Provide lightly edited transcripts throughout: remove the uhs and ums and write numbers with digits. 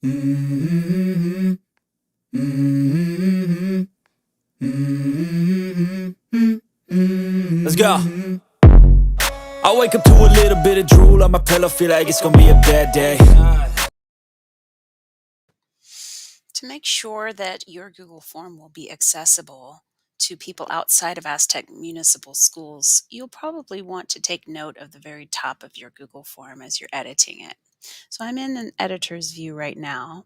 Mhm, mhm, mhm, mhm. Let's go. I wake up to a little bit of drool on my pillow, feel like it's gonna be a bad day. To make sure that your Google form will be accessible to people outside of Aztec Municipal Schools, you'll probably want to take note of the very top of your Google form as you're editing it. So I'm in an editor's view right now.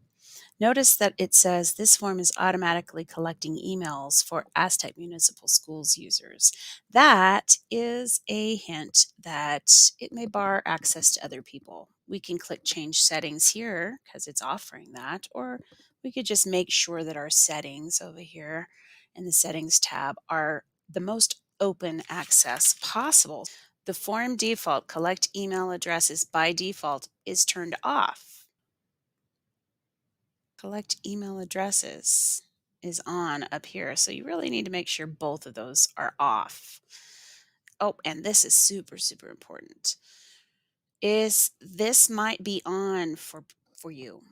Notice that it says this form is automatically collecting emails for Aztec Municipal Schools users. That is a hint that it may bar access to other people. We can click change settings here because it's offering that, or we could just make sure that our settings over here in the settings tab are the most open access possible. The form default collect email addresses by default is turned off. Collect email addresses is on up here. So you really need to make sure both of those are off. Oh, and this is super, super important. Is this might be on for you.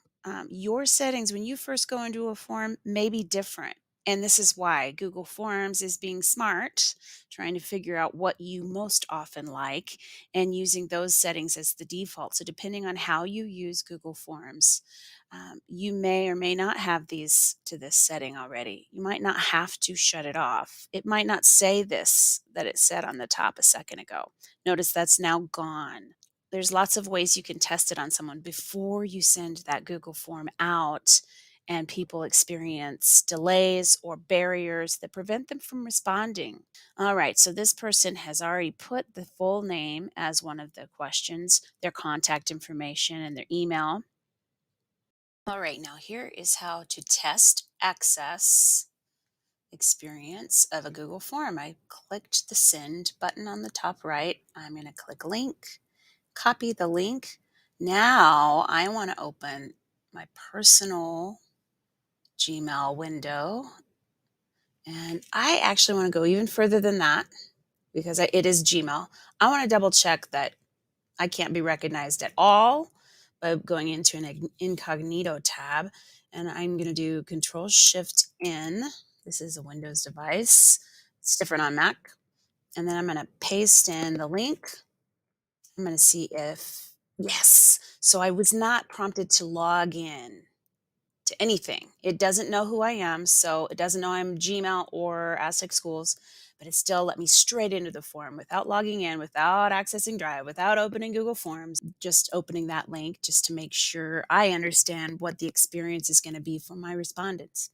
Your settings when you first go into a form may be different. And this is why Google Forms is being smart, trying to figure out what you most often like and using those settings as the default. So, depending on how you use Google Forms, you may or may not have these to this setting already. You might not have to shut it off. It might not say this that it said on the top a second ago. Notice that's now gone. There's lots of ways you can test it on someone before you send that Google form out and people experience delays or barriers that prevent them from responding. All right, so this person has already put the full name as one of the questions, their contact information, and their email. All right, now here is how to test access experience of a Google form. I clicked the send button on the top right. I'm going to click link, copy the link. Now I want to open my personal Gmail window. And I actually want to go even further than that because it is Gmail. I want to double check that I can't be recognized at all by going into an incognito tab. And I'm going to do Control Shift N. This is a Windows device. It's different on Mac. And then I'm going to paste in the link. I'm going to see if, yes. So I was not prompted to log in to anything. It doesn't know who I am. So it doesn't know I'm Gmail or Aztec Schools, but it still let me straight into the form without logging in, without accessing Drive, without opening Google Forms, just opening that link just to make sure I understand what the experience is going to be for my respondents.